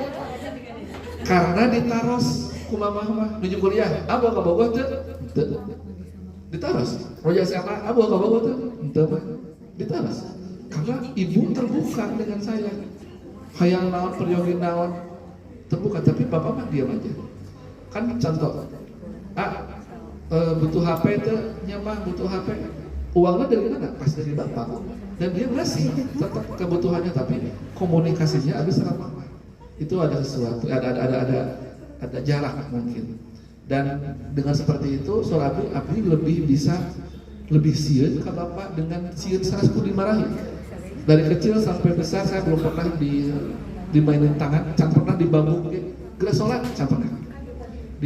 S1: Karena ditaros ku mama mah nuju kuliah, abo ka bogoh teh? Teu. Ditaros. Roja SMA abo ka bogoh teh? Teu mah. Ditaros. Karena ibu terbuka dengan saya. Hayang naon peryogi naon terbuka, tapi bapak mah diam aja. Kan contoh. Butuh HP teh, nyamah butuh HP. Uangnya dari mana? Pas dari bapak. Dan dia ngasih tetap kebutuhannya, tapi komunikasinya habis sama mama. Itu ada sesuatu, ada jarak mungkin. Dan dengan seperti itu, soal abdi lebih bisa lebih sieun ke bapak dengan sieun sarasku dimarahi. Dari kecil sampai besar saya belum pernah dimainin tangan, can pernah dibambuk, gerak sholat, can pernah.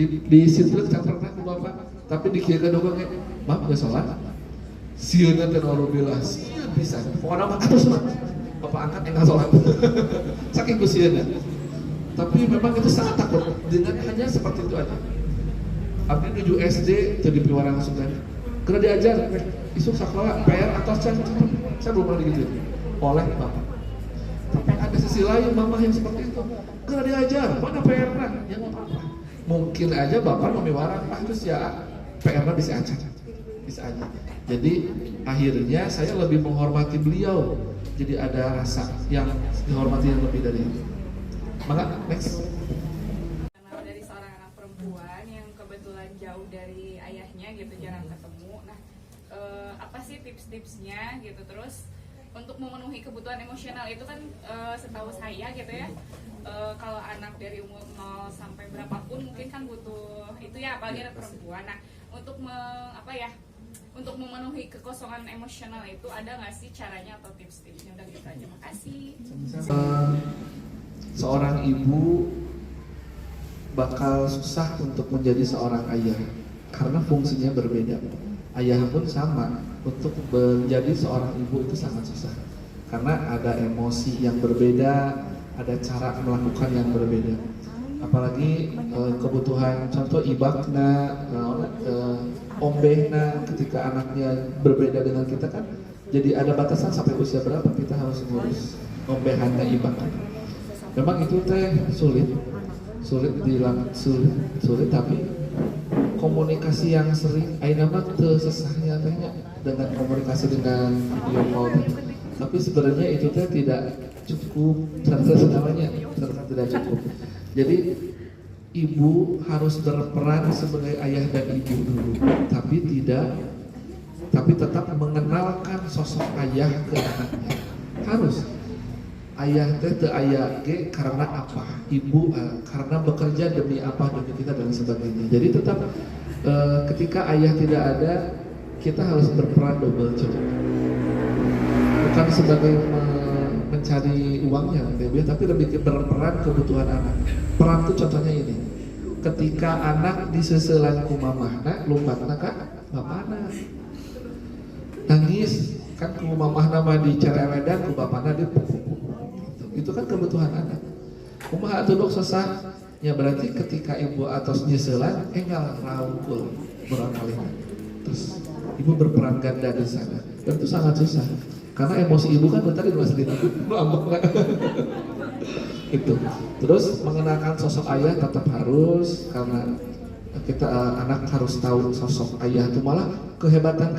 S1: Di sintruk can pernah ke bapak, tapi di kieu kedua ge, maaf geus sholat. Sieunna teh alhamdulillah, sieun pisan. Pokona mah atus mah. Bapak angkat enggal sholat. Saking ku sieunna. Tapi memang itu sangat takut dengan hanya seperti itu aja. Abdi menuju SD jadi piwara langsung kan. Kena diajar, isuk sekolah PR atau saya belum pernah digituin oleh bapak. Tapi ada sisi lain mama yang seperti itu. Kena diajar, mana PR-nya? Ya nggak apa-apa. Mungkin aja bapak memiwara, terus ya PR-nya bisa aja. Jadi akhirnya saya lebih menghormati beliau. Jadi ada rasa yang dihormati yang lebih dari itu. Maka next.
S6: Dari seorang anak perempuan yang kebetulan jauh dari ayahnya gitu, jarang ketemu. Nah, apa sih tips-tipsnya gitu? Terus untuk memenuhi kebutuhan emosional itu kan setahu saya gitu ya, kalau anak dari umur 0 sampai berapapun mungkin kan butuh itu ya, apalagi anak perempuan. Nah, untuk memenuhi kekosongan emosional itu ada nggak sih caranya atau tips-tipsnya? Udah gitu aja, makasih.
S1: Seorang ibu bakal susah untuk menjadi seorang ayah karena fungsinya berbeda. Ayah pun sama, untuk menjadi seorang ibu itu sangat susah karena ada emosi yang berbeda, ada cara melakukan yang berbeda. Apalagi kebutuhan contoh ibakna, ombehna ketika anaknya berbeda dengan kita kan, jadi ada batasan sampai usia berapa kita harus ngurus ombehannya ibakna. Memang itu teh sulit sulit bilang sulit tapi komunikasi yang sering ayeuna mah teu sesahnya tanya dengan komunikasi dengan video call. Tapi sebenarnya itu teh tidak cukup, namanya tidak cukup. Jadi ibu harus berperan sebagai ayah dan ibu dulu, tapi tetap mengenalkan sosok ayah ke anaknya. Harus ayah teh teu aya ge karena apa? Ibu karena bekerja demi apa, demi kita dan sebagainya. Jadi tetap ketika ayah tidak ada, kita harus berperan double job. Bukan sebagai mencari uangnya, tapi lebih berperan kebutuhan anak. Peran itu contohnya ini. Ketika anak diseuselan ku mamahna, lumpatna ka bapana. Nangis kan ku mamahna mah dicerewedan, ku bapana dipukul. Itu kan kebutuhan anak. Kumaha atuh dok sesah? Ya berarti ketika ibu atos nyeuselan enggal raungkul barangkali. Terus ibu berperan ganda di sana. Dan itu sangat susah. Karena emosi ibu kan tadi dua sedikit ambek. Itu. Terus mengenalkan sosok ayah tetap harus, karena kita anak harus tahu sosok ayah itu, malah kehebatan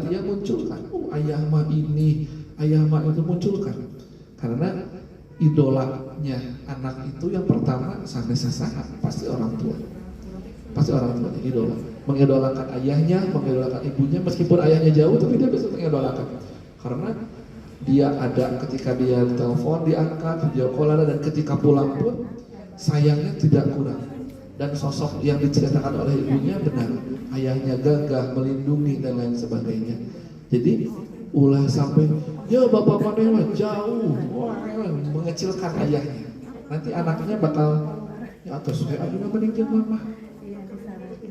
S1: dia munculkan. Ayah mah ini, ayah mah itu munculkan. Karena idolanya anak itu yang pertama sanes sasaha pasti orang tua. Pasti orang tua idola. Mengidolakan ayahnya, mengidolakan ibunya, meskipun ayahnya jauh tapi dia bisa mengidolakan. Karena dia ada ketika dia telepon, diangkat, video call ada, dan ketika pulang pun sayangnya tidak kurang. Dan sosok yang diceritakan oleh ibunya benar, ayahnya gagah, melindungi dan lain sebagainya. Jadi ulah sampai ya bapak mana jauh, mengecilkan ayahnya. Nanti anaknya bakal ya atas kayak aduh meninggal mama.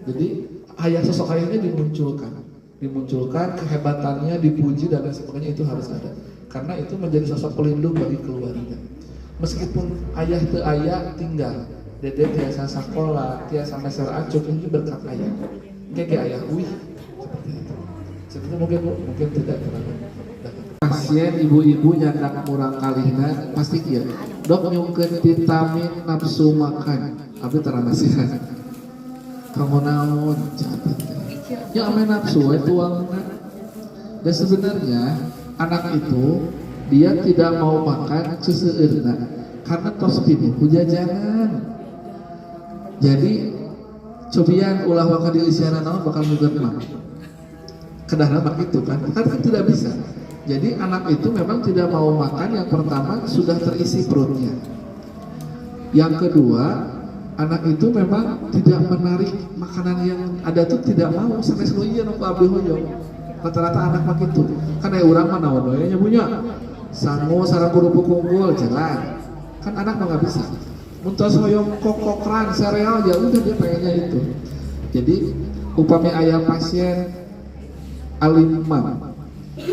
S1: Jadi sosok ayahnya dimunculkan, kehebatannya dipuji dan lain sebagainya, itu harus ada. Karena itu menjadi sosok pelindung bagi keluarga. Meskipun ayah teu aya tinggal, dede tiasa sakola, tiasa meser acup, ini berkat ayah. Kayak ayah seperti itu. Sebenarnya mungkin tidak terlalu. Pasien ibu-ibu nyandak murang kalihna pasti kieu. Dok nyungkeun vitamin nafsu makan. Abi tara nasihat. Kamu naon? Ya ame nafsu we tuangna. Dan sebenarnya anak itu dia tidak mau makan seseueurna karena tos pinuh hujajanan. Jadi cobian ulah waka di usiana naon bakal nyugat mah. Kedahna begitu kan tidak bisa. Jadi anak itu memang tidak mau makan, yang pertama sudah terisi perutnya. Yang kedua, anak itu memang tidak menarik makanan yang ada tuh, tidak mau sampai seluian aku abdi hoyong. Rata-rata anak mah gitu. Kan aya urang mah naon we nya punya. Sangu sareng kerupuk unggul jalan. Kan anak mah enggak bisa. Mun tos hoyong kokokran sereal ya udah dia pengennya itu. Jadi upami aya pasien alimam,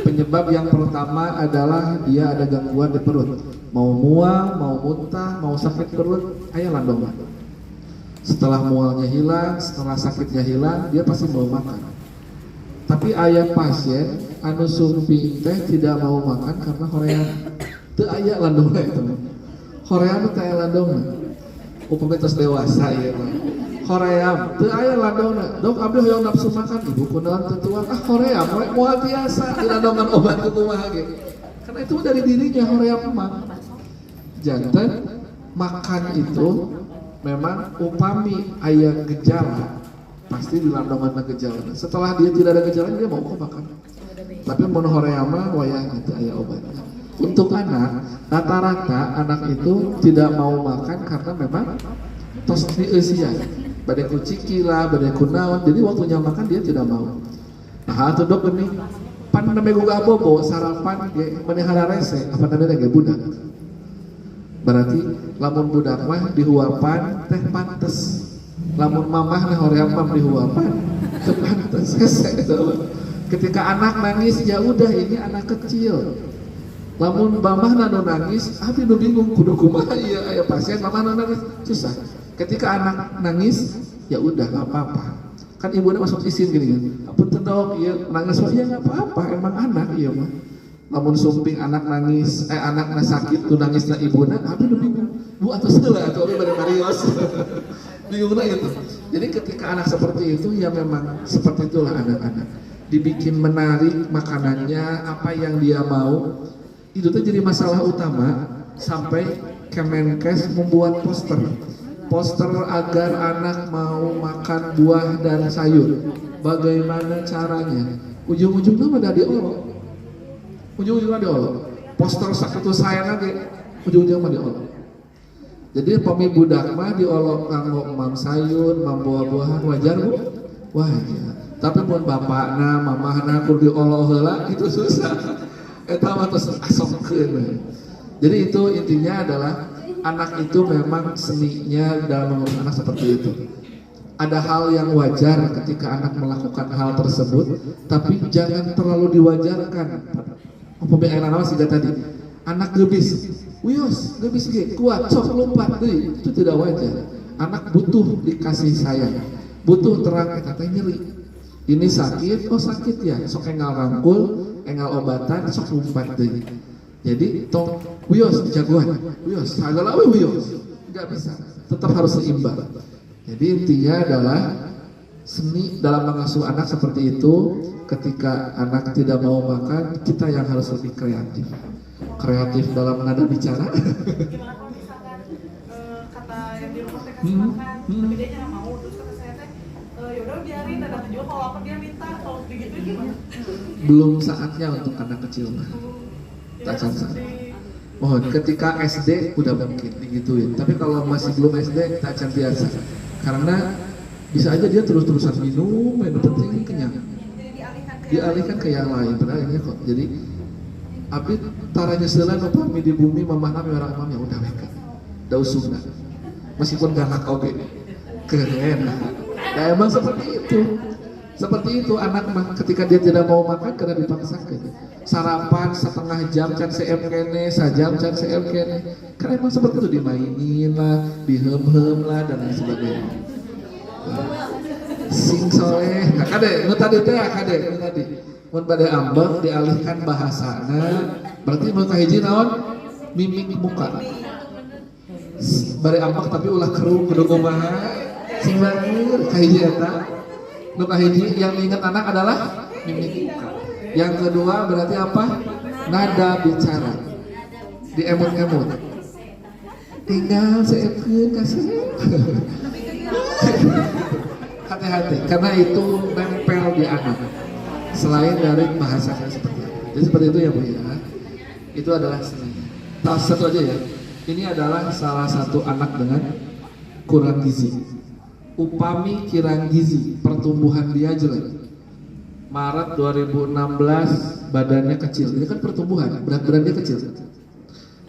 S1: penyebab yang pertama adalah dia ada gangguan di perut, mau mual, mau muntah, mau sakit perut, aya landongan. Setelah mualnya hilang, setelah sakitnya hilang, dia pasti mau makan. Tapi aya pasien anu sumping teh tidak mau makan karena hoream teu aya landongan itu. Hoream teh aya landongan. Upami tos dewasa ieu mah. Hoream teu aya landongan. Dok abdi hoyong nafsu makan, ibu kunaon teu tuang. Hoream we moal biasa di landongan obat kumaha ge. Karena itu dari dirinya hoream mah. Janten makan itu memang upami aya gejala pasti di landongan gejala. Setelah dia tidak ada gejala dia mau kok makan. Tapi mun hoream mah wayah gitu aya obatnya. Untuk anak, rata-rata anak itu tidak mau makan karena memang tos di usia. Badai ku cikila, badai ku naon, jadi waktunya makan dia tidak mau. Nah, atuh dok geuning pan neme gugah bobo sarapan ge manehara rese, apa namanya ge budak. Berarti lamun budak mah dihuapan teh pantes. Lamun mamah nah hoream mah dihuapan teh pantes. Ketika anak nangis ya udah ini anak kecil. Lamun mamah nanu nangis, abi nu bingung kudu kumaha ieu aya pasien mamah nangis susah. Ketika anak nangis, ya udah nggak apa-apa. Kan ibunya masuk izin gini kan. Punten dok, iya nangis ya nggak apa-apa. Emang anak iya mah. Namun sumping anak nangis, anak sakit tuh nangis na ibunya, abi nu bingung. Bu atau setelah atau apa Marios. Bingungnya itu. Jadi ketika anak seperti itu ya memang seperti itulah anak-anak. Dibikin menarik makanannya, apa yang dia mau. Itu tuh jadi masalah utama sampai Kemenkes membuat poster agar anak mau makan buah dan sayur. Bagaimana caranya? Ujung-ujungnya mah diolok. Ujung-ujungnya diolok. Poster sakitu saya nanti ujung-ujungnya mah diolok. Jadi pami budak mah diolok kanggo mam sayur, mam buah-buahan wajar Bu? Wajar. Tapi mun bapakna, mamahna kudu diolok heula itu susah. Eta mah tos asomkeun. Jadi itu intinya adalah anak itu memang seninya dalam mengurus anak seperti itu. Ada hal yang wajar ketika anak melakukan hal tersebut, tapi jangan terlalu diwajarkan. Pembiayaan anak sih tadi, anak gebis, wios gebis ge kuat, sok lompat, itu tidak wajar. Anak butuh dikasih sayang, butuh terang kata nyeri. Ini sakit, oh sakit ya, sok engal rangkul, engal obatan, sok lompat deh. Jadi tong wios jagoan, wios segala wios, nggak bisa, tetap harus seimbang. Jadi intinya adalah seni dalam mengasuh anak seperti itu. Ketika anak tidak mau makan, kita yang harus lebih kreatif. Kreatif dalam nada bicara.
S3: Gimana kalau misalkan kata yang di rumah teh kasih makan, tapi dia nggak mau, terus kata saya teh yaudah biarin, dan nanti juga kalau lapar dia minta, kalau begitu gimana?
S1: Belum saatnya untuk anak kecil. Tak saat. Oh, ketika SD udah mungkin digituin. Tapi kalau masih belum SD, tak biasa. Karena bisa aja dia terus-terusan minum, yang penting kenyang. Dialihkan ke yang lain. Padahal ini kok. Jadi, abis taranya selain upami di bumi, mamah nami orang mam ya udah mereka. Da usungna. Meskipun galak oke. Keren. Ya emang seperti itu. Seperti itu anak mah ketika dia tidak mau makan karena dipaksakan. Sarapan setengah jam can CM kene, sajam can CM kene. Karena emang seperti itu dimainin lah, dihem-hem lah dan lain sebagainya. Sing soleh, nah, kade, nu tadi teh kade, nu tadi. Mun bade ambek dialihkan bahasana, berarti mun kahiji naon? Mimik muka. Bade ambek tapi ulah kerung kudu kumaha? Sing banget kahiji eta. Nu kahiji yang diingat anak adalah mimik muka. Yang kedua berarti apa? Nada bicara. Diemut-emut. Tinggal seepkeun kasih. Hati-hati karena itu nempel di anak. Selain dari bahasanya seperti itu. Jadi seperti itu ya Bu ya. Itu adalah seni. Satu aja ya. Ini adalah salah satu anak dengan kurang gizi. Upami kirang gizi, pertumbuhan dia jelek. Maret 2016 badannya kecil. Ini kan pertumbuhan, berat badannya kecil.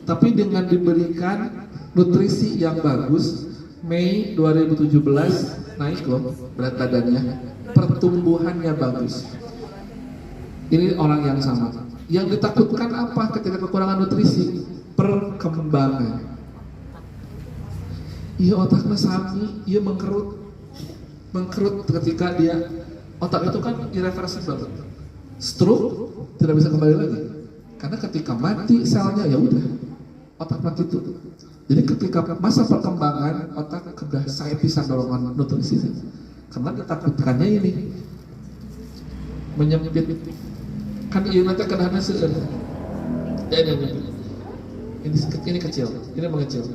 S1: Tapi dengan diberikan nutrisi yang bagus, Mei 2017 naik loh berat badannya, pertumbuhannya bagus. Ini orang yang sama. Yang ditakutkan apa ketika kekurangan nutrisi? Perkembangan. Iya otaknya sami, iya mengkerut ketika dia otak itu kan irreversible. Stroke tidak bisa kembali lagi. Karena ketika mati selnya ya udah otak mati itu. Jadi ketika masa perkembangan otak kedah saya pisah dorongan nutrisi. Karena ditakutkannya ini menyempit kan iya nanti kenanya seueur. Ya ini kecil, ini mengecil,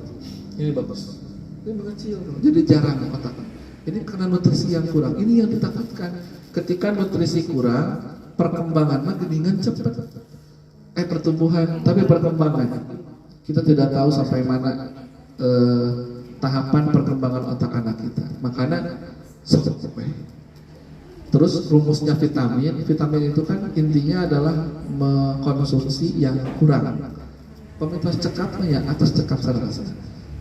S1: ini bagus, ini mengecil, jadi jarang otak. Ini karena nutrisi yang kurang. Ini yang ditakutkan. Ketika nutrisi kurang, perkembangan mah geningan cepat. Pertumbuhan, tapi perkembangan kita tidak tahu sampai mana tahapan perkembangan otak anak kita. Makanya terus rumusnya vitamin itu kan intinya adalah mengkonsumsi yang kurang. Pemerintah cekap ya atas cekap sarasa.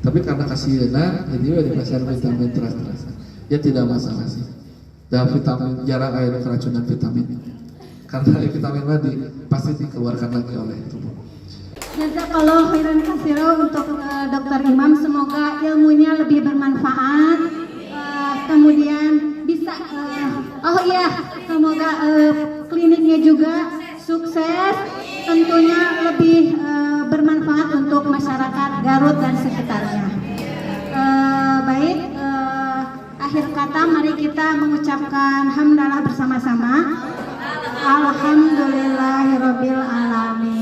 S1: Tapi karena kasihanan, jadi dikasih vitamin terasa. Ya tidak masalah sih. Dan vitamin jarang ada keracunan vitamin. Karena vitamin tadi pasti dikeluarkan lagi oleh tubuh.
S7: Jazakallahu khairan katsira untuk Dr. Imam, semoga ilmunya lebih bermanfaat. Kemudian bisa semoga kliniknya juga sukses, tentunya lebih bermanfaat untuk untuk masyarakat Garut dan sekitarnya. Baik, akhir kata mari kita mengucapkan hamdalah bersama-sama. Alhamdulillahirabbil alamin.